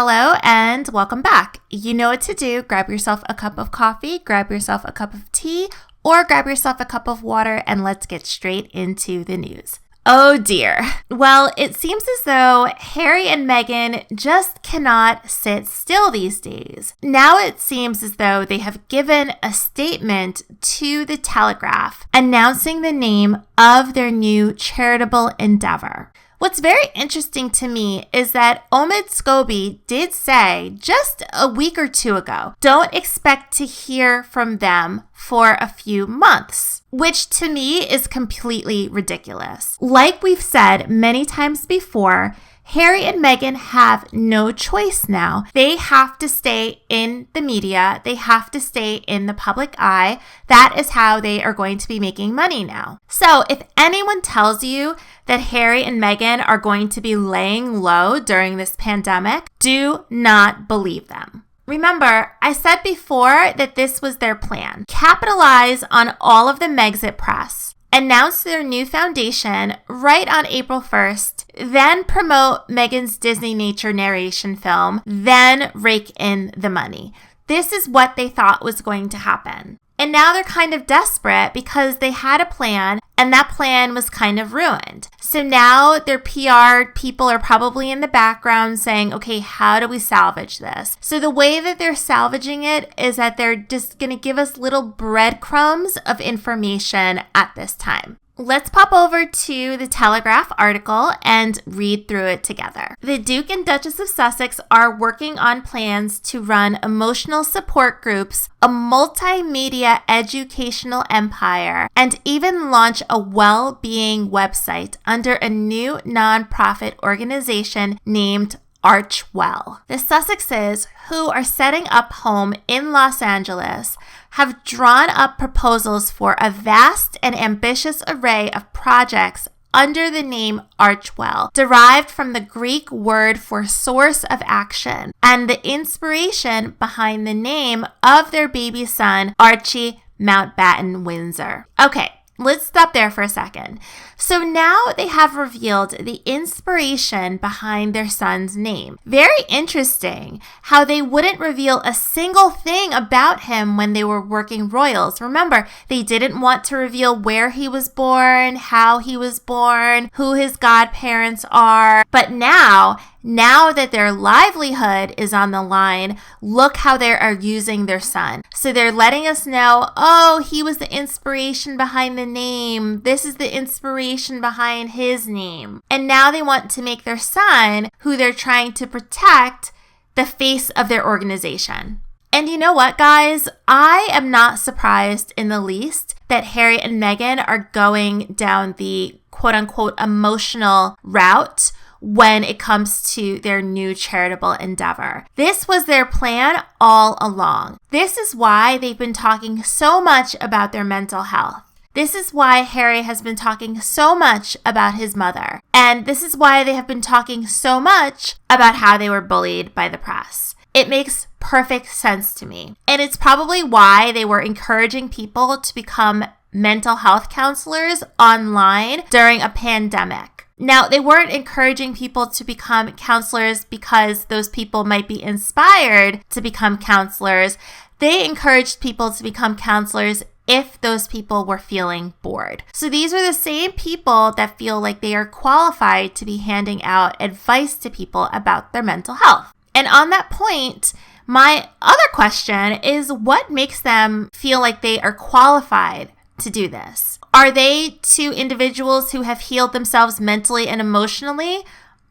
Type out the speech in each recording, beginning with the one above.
Hello and welcome back. You know what to do. Grab yourself a cup of coffee, grab yourself a cup of tea, or grab yourself a cup of water, and let's get straight into the news. Oh dear. Well, it seems as though Harry and Meghan just cannot sit still these days. Now it seems as though they have given a statement to the Telegraph announcing the name of their new charitable endeavor. What's very interesting to me is that Omid Scobie did say just a week or two ago, don't expect to hear from them for a few months, which to me is completely ridiculous. Like we've said many times before, Harry and Meghan have no choice now. They have to stay in the media. They have to stay in the public eye. That is how they are going to be making money now. So if anyone tells you that Harry and Meghan are going to be laying low during this pandemic, do not believe them. Remember, I said before that this was their plan. Capitalize on all of the Megxit press. Announce their new foundation right on April 1st, then promote Meghan's Disney nature narration film, then rake in the money. This is what they thought was going to happen. And now they're kind of desperate because they had a plan and that plan was kind of ruined. So now their PR people are probably in the background saying, okay, how do we salvage this? So the way that they're salvaging it is that they're just going to give us little breadcrumbs of information at this time. Let's pop over to the Telegraph article and read through it together. The Duke and Duchess of Sussex are working on plans to run emotional support groups, a multimedia educational empire, and even launch a well-being website under a new nonprofit organization named Archwell. The Sussexes, who are setting up home in Los Angeles, have drawn up proposals for a vast and ambitious array of projects under the name Archwell, derived from the Greek word for source of action, and the inspiration behind the name of their baby son, Archie Mountbatten Windsor. Okay, let's stop there for a second. So now they have revealed the inspiration behind their son's name. Very interesting how they wouldn't reveal a single thing about him when they were working royals. Remember, they didn't want to reveal where he was born, how he was born, who his godparents are. But now that their livelihood is on the line, look how they are using their son. So they're letting us know, oh, he was the inspiration behind the name. This is the inspiration behind his name. And now they want to make their son, who they're trying to protect, the face of their organization. And you know what, guys? I am not surprised in the least that Harry and Meghan are going down the quote-unquote emotional route when it comes to their new charitable endeavor. This was their plan all along. This is why they've been talking so much about their mental health. This is why Harry has been talking so much about his mother. And this is why they have been talking so much about how they were bullied by the press. It makes perfect sense to me. And it's probably why they were encouraging people to become mental health counselors online during a pandemic. Now, they weren't encouraging people to become counselors because those people might be inspired to become counselors. They encouraged people to become counselors if those people were feeling bored. So these are the same people that feel like they are qualified to be handing out advice to people about their mental health. And on that point, my other question is, what makes them feel like they are qualified to do this? Are they two individuals who have healed themselves mentally and emotionally?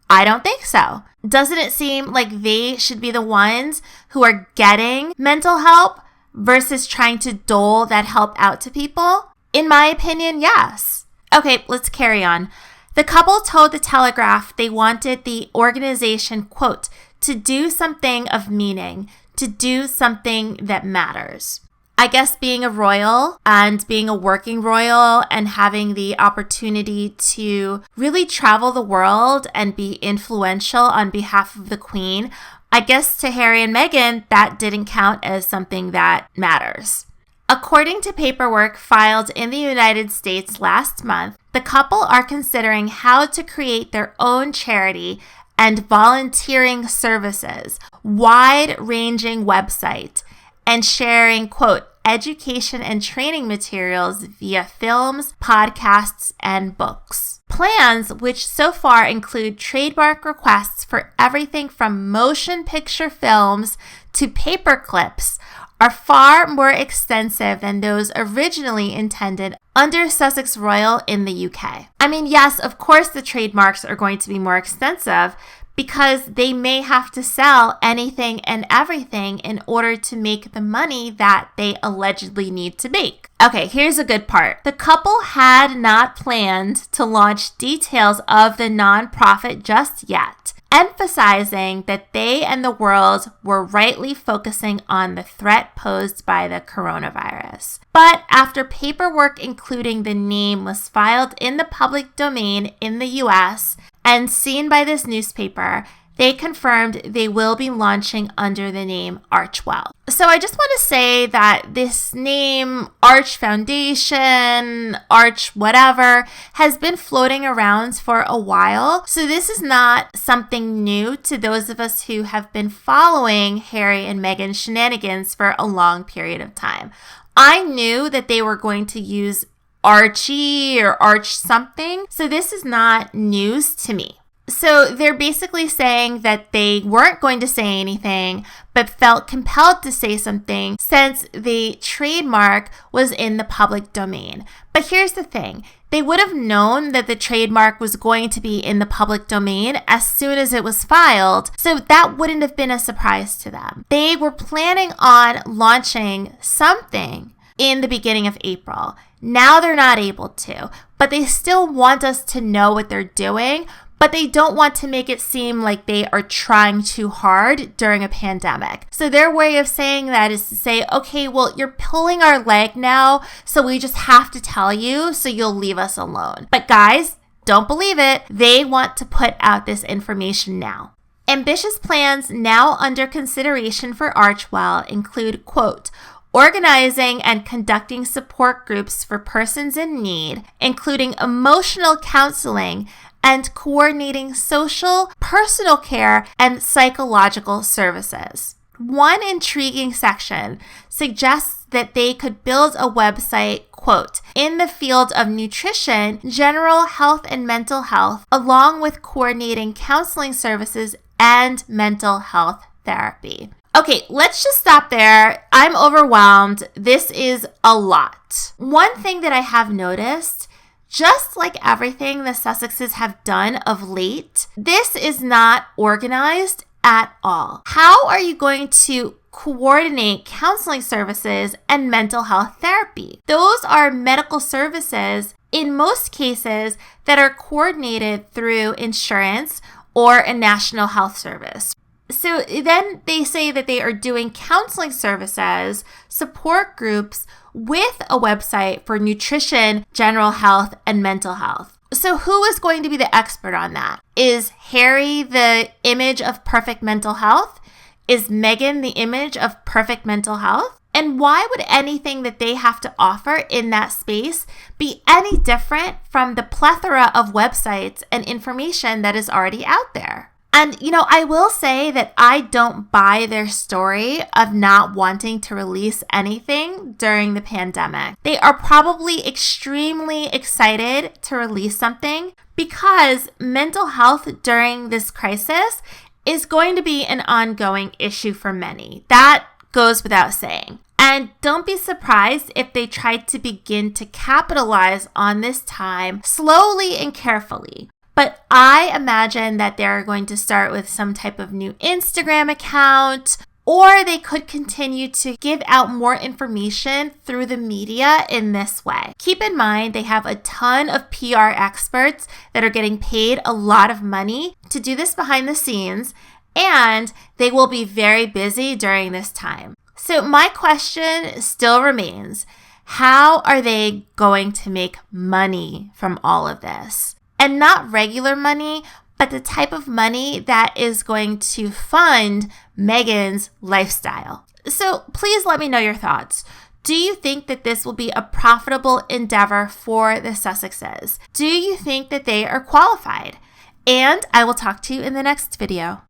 I don't think so. Doesn't it seem like they should be the ones who are getting mental help versus trying to dole that help out to people? In my opinion, yes. Okay, let's carry on. The couple told the Telegraph they wanted the organization, quote, to do something of meaning, to do something that matters. I guess being a royal and being a working royal and having the opportunity to really travel the world and be influential on behalf of the Queen, I guess to Harry and Meghan, that didn't count as something that matters. According to paperwork filed in the United States last month, the couple are considering how to create their own charity and volunteering services, wide-ranging website, and sharing, quote, education and training materials via films, podcasts, and books. Plans, which so far include trademark requests for everything from motion picture films to paper clips, are far more extensive than those originally intended under Sussex Royal in the UK. I mean, yes, of course the trademarks are going to be more extensive because they may have to sell anything and everything in order to make the money that they allegedly need to make. Okay, here's a good part. The couple had not planned to launch details of the nonprofit just yet, emphasizing that they and the world were rightly focusing on the threat posed by the coronavirus. But after paperwork including the name was filed in the public domain in the US and seen by this newspaper, they confirmed they will be launching under the name Archwell. So I just want to say that this name, Arch Foundation, Arch whatever, has been floating around for a while. So this is not something new to those of us who have been following Harry and Meghan shenanigans for a long period of time. I knew that they were going to use Archie or Arch something, so this is not news to me. So they're basically saying that they weren't going to say anything, but felt compelled to say something since the trademark was in the public domain. But here's the thing. They would have known that the trademark was going to be in the public domain as soon as it was filed, so that wouldn't have been a surprise to them. They were planning on launching something in the beginning of April. Now they're not able to, but they still want us to know what they're doing, but they don't want to make it seem like they are trying too hard during a pandemic. So their way of saying that is to say, okay, well, you're pulling our leg now, so we just have to tell you so you'll leave us alone. But guys, don't believe it. They want to put out this information now. Ambitious plans now under consideration for Archwell include, quote, organizing and conducting support groups for persons in need, including emotional counseling and coordinating social, personal care, and psychological services. One intriguing section suggests that they could build a website, quote, in the field of nutrition, general health and mental health, along with coordinating counseling services and mental health therapy. Okay, let's just stop there. I'm overwhelmed. This is a lot. One thing that I have noticed, just like everything the Sussexes have done of late, this is not organized at all. How are you going to coordinate counseling services and mental health therapy? Those are medical services in most cases that are coordinated through insurance or a national health service. So then they say that they are doing counseling services, support groups with a website for nutrition, general health, and mental health. So who is going to be the expert on that? Is Harry the image of perfect mental health? Is Meghan the image of perfect mental health? And why would anything that they have to offer in that space be any different from the plethora of websites and information that is already out there? And, I will say that I don't buy their story of not wanting to release anything during the pandemic. They are probably extremely excited to release something because mental health during this crisis is going to be an ongoing issue for many. That goes without saying. And don't be surprised if they try to begin to capitalize on this time slowly and carefully. But I imagine that they're going to start with some type of new Instagram account, or they could continue to give out more information through the media in this way. Keep in mind, they have a ton of PR experts that are getting paid a lot of money to do this behind the scenes, and they will be very busy during this time. So my question still remains, how are they going to make money from all of this? And not regular money, but the type of money that is going to fund Meghan's lifestyle. So please let me know your thoughts. Do you think that this will be a profitable endeavor for the Sussexes? Do you think that they are qualified? And I will talk to you in the next video.